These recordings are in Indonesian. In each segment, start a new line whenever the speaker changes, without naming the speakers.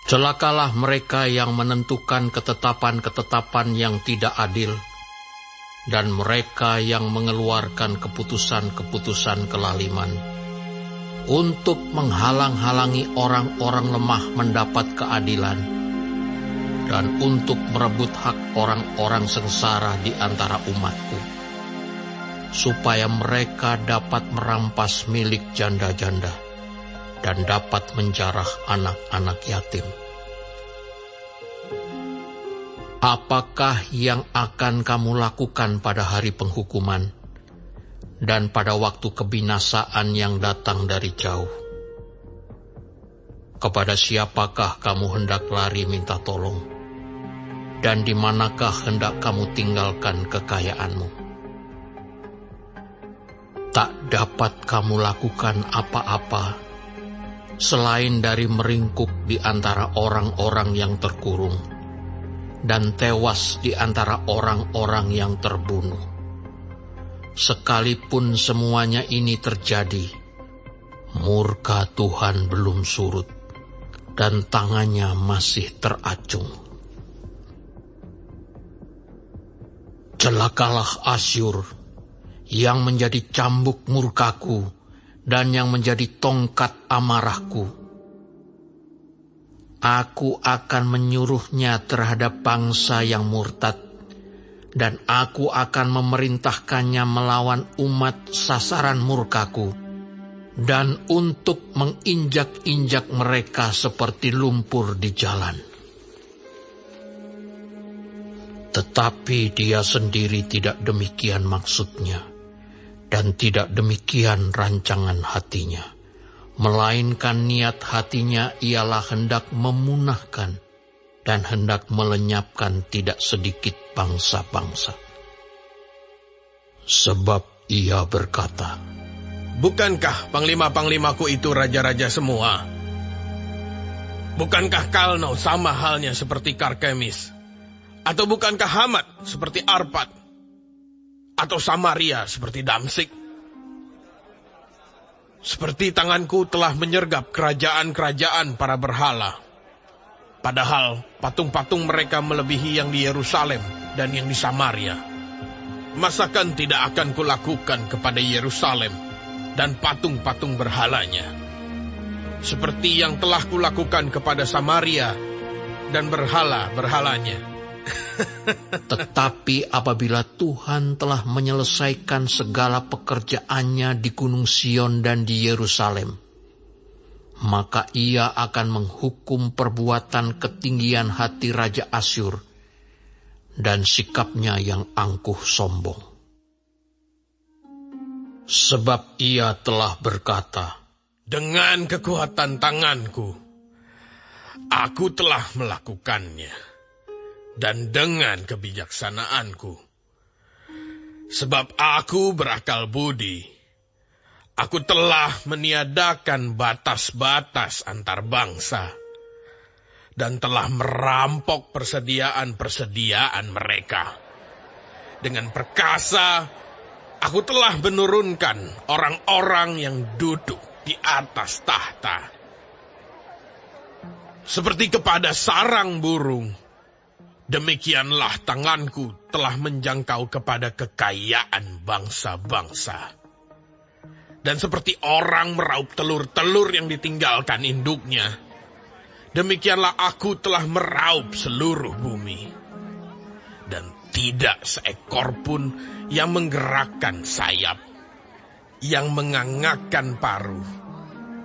Celakalah mereka yang menentukan ketetapan-ketetapan yang tidak adil, dan mereka yang mengeluarkan keputusan-keputusan kelaliman, untuk menghalang-halangi orang-orang lemah mendapat keadilan, dan untuk merebut hak orang-orang sengsara di antara umatku, supaya mereka dapat merampas milik janda-janda, dan dapat menjarah anak-anak yatim. Apakah yang akan kamu lakukan pada hari penghukuman dan pada waktu kebinasaan yang datang dari jauh? Kepada siapakah kamu hendak lari minta tolong? Dan di manakah hendak kamu tinggalkan kekayaanmu? Tak dapat kamu lakukan apa-apa selain dari meringkuk di antara orang-orang yang terkurung dan tewas di antara orang-orang yang terbunuh. Sekalipun semuanya ini terjadi, murka Tuhan belum surut dan tangannya masih teracung. Celakalah Asyur yang menjadi cambuk murkaku dan yang menjadi tongkat amarahku. Aku akan menyuruhnya terhadap bangsa yang murtad, dan aku akan memerintahkannya melawan umat sasaran murkaku, dan untuk menginjak-injak mereka seperti lumpur di jalan. Tetapi dia sendiri tidak demikian maksudnya, dan tidak demikian rancangan hatinya. Melainkan niat hatinya ialah hendak memunahkan dan hendak melenyapkan tidak sedikit bangsa-bangsa. Sebab ia berkata,
bukankah panglima-panglimaku itu raja-raja semua? Bukankah Kalno sama halnya seperti Karkemis? Atau bukankah Hamat seperti Arpad? Atau Samaria seperti Damsik? Seperti tanganku telah menyergap kerajaan-kerajaan para berhala. Padahal patung-patung mereka melebihi yang di Yerusalem dan yang di Samaria. Masakan tidak akan kulakukan kepada Yerusalem dan patung-patung berhalanya, seperti yang telah kulakukan kepada Samaria dan berhala-berhalanya.
Tetapi apabila Tuhan telah menyelesaikan segala pekerjaannya di Gunung Sion dan di Yerusalem, maka ia akan menghukum perbuatan ketinggian hati Raja Asyur dan sikapnya yang angkuh sombong. Sebab ia telah berkata,
dengan kekuatan tanganku, aku telah melakukannya. Dan dengan kebijaksanaanku, sebab aku berakal budi, aku telah meniadakan batas-batas antar bangsa, dan telah merampok persediaan-persediaan mereka. Dengan perkasa, aku telah menurunkan orang-orang yang duduk di atas tahta, seperti kepada sarang burung. Demikianlah tanganku telah menjangkau kepada kekayaan bangsa-bangsa. Dan seperti orang meraup telur-telur yang ditinggalkan induknya, demikianlah aku telah meraup seluruh bumi. Dan tidak seekor pun yang menggerakkan sayap, yang mengangakkan paruh,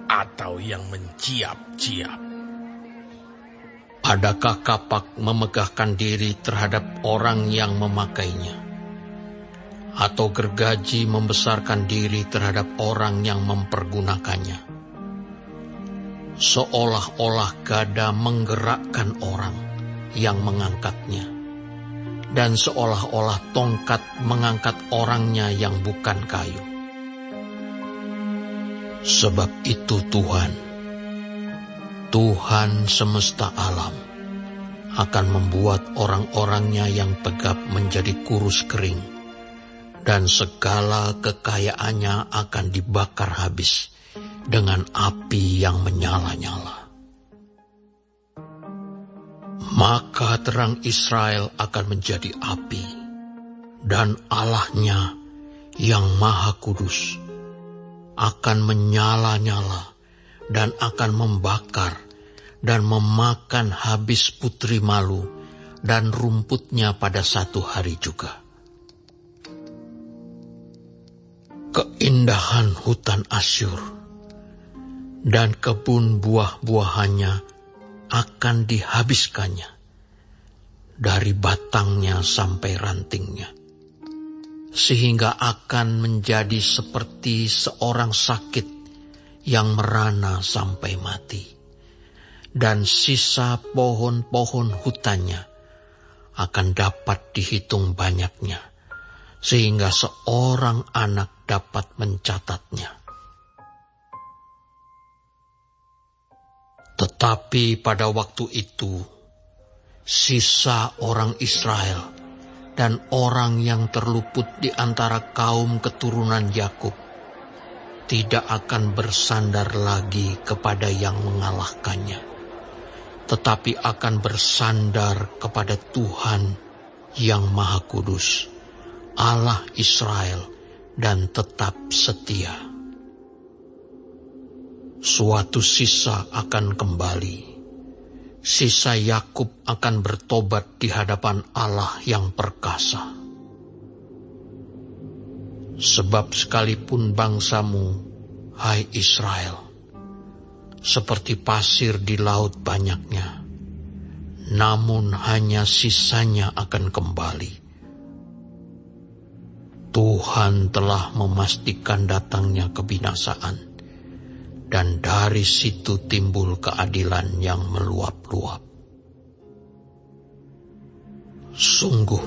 atau yang menciap-ciap.
Adakah kapak memegahkan diri terhadap orang yang memakainya? Atau gergaji membesarkan diri terhadap orang yang mempergunakannya? Seolah-olah gada menggerakkan orang yang mengangkatnya, dan seolah-olah tongkat mengangkat orangnya yang bukan kayu. Sebab itu Tuhan semesta alam akan membuat orang-orangnya yang tegap menjadi kurus kering, dan segala kekayaannya akan dibakar habis dengan api yang menyala-nyala. Maka terang Israel akan menjadi api, dan Allahnya yang Maha Kudus akan menyala-nyala dan akan membakar dan memakan habis putri malu dan rumputnya pada satu hari juga. Keindahan hutan Asyur dan kebun buah-buahannya akan dihabiskannya dari batangnya sampai rantingnya, sehingga akan menjadi seperti seorang sakit yang merana sampai mati, dan sisa pohon-pohon hutannya akan dapat dihitung banyaknya, sehingga seorang anak dapat mencatatnya. Tetapi pada waktu itu, sisa orang Israel dan orang yang terluput di antara kaum keturunan Yakub tidak akan bersandar lagi kepada yang mengalahkannya, tetapi akan bersandar kepada Tuhan yang Maha Kudus, Allah Israel, dan tetap setia. Suatu sisa akan kembali. Sisa Yakub akan bertobat di hadapan Allah yang perkasa. Sebab sekalipun bangsamu, hai Israel, seperti pasir di laut banyaknya, namun hanya sisanya akan kembali. Tuhan telah memastikan datangnya kebinasaan, dan dari situ timbul keadilan yang meluap-luap. Sungguh,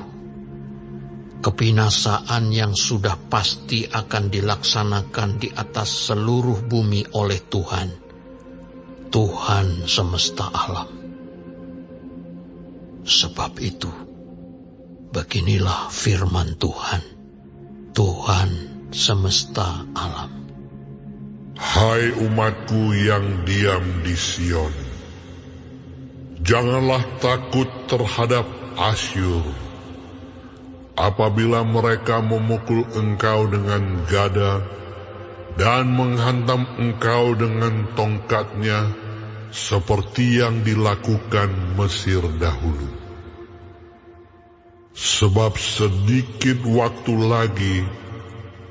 kebinasaan yang sudah pasti akan dilaksanakan di atas seluruh bumi oleh Tuhan, Tuhan semesta alam. Sebab itu, beginilah firman Tuhan, Tuhan semesta alam.
Hai umatku yang diam di Sion, janganlah takut terhadap Asyur. Apabila mereka memukul engkau dengan gada dan menghantam engkau dengan tongkatnya, seperti yang dilakukan Mesir dahulu. Sebab sedikit waktu lagi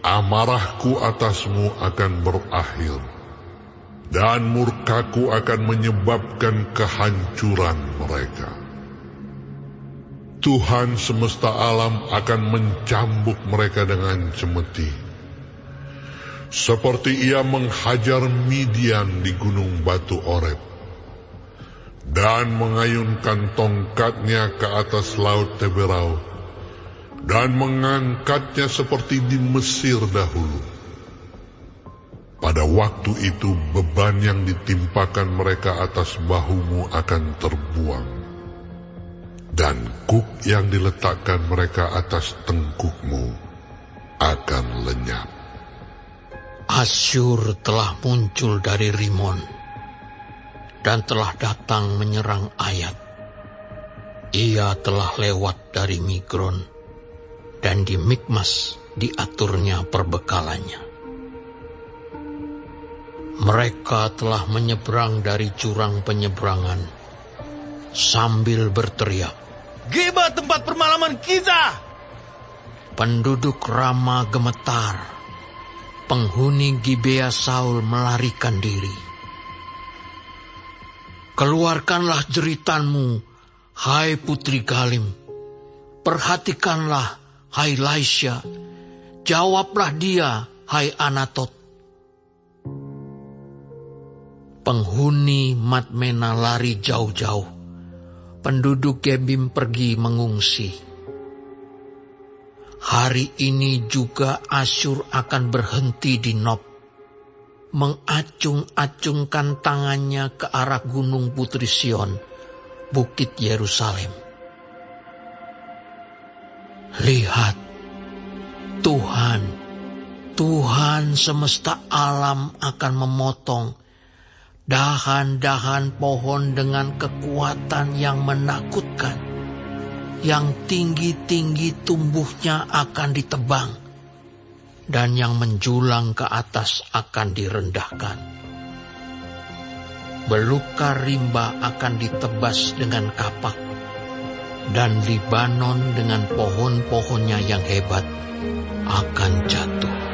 amarahku atasmu akan berakhir, dan murkaku akan menyebabkan kehancuran mereka. Tuhan semesta alam akan mencambuk mereka dengan cemeti, seperti ia menghajar Midian di gunung batu Oreb, dan mengayunkan tongkatnya ke atas laut Teberau, dan mengangkatnya seperti di Mesir dahulu. Pada waktu itu beban yang ditimpakan mereka atas bahumu akan terbuang, dan kuk yang diletakkan mereka atas tengkukmu akan lenyap.
Asyur telah muncul dari Rimon, dan telah datang menyerang Ayat. Ia telah lewat dari Migron, dan di Mikmas diaturnya perbekalannya. Mereka telah menyeberang dari jurang penyeberangan sambil berteriak,
Geba tempat permalaman kita!
Penduduk Rama gemetar, penghuni Gibea Saul melarikan diri. Keluarkanlah jeritanmu, hai putri Galim. Perhatikanlah, hai Laisya, jawablah dia, hai Anatot. Penghuni Madmena lari jauh-jauh, penduduk Gebim pergi mengungsi. Hari ini juga Asyur akan berhenti di Nob, mengacung-acungkan tangannya ke arah gunung Putri Sion, bukit Yerusalem. Lihat, Tuhan semesta alam akan memotong dahan-dahan pohon dengan kekuatan yang menakutkan, yang tinggi-tinggi tumbuhnya akan ditebang, dan yang menjulang ke atas akan direndahkan. Belukar rimba akan ditebas dengan kapak, dan Libanon dengan pohon-pohonnya yang hebat akan jatuh.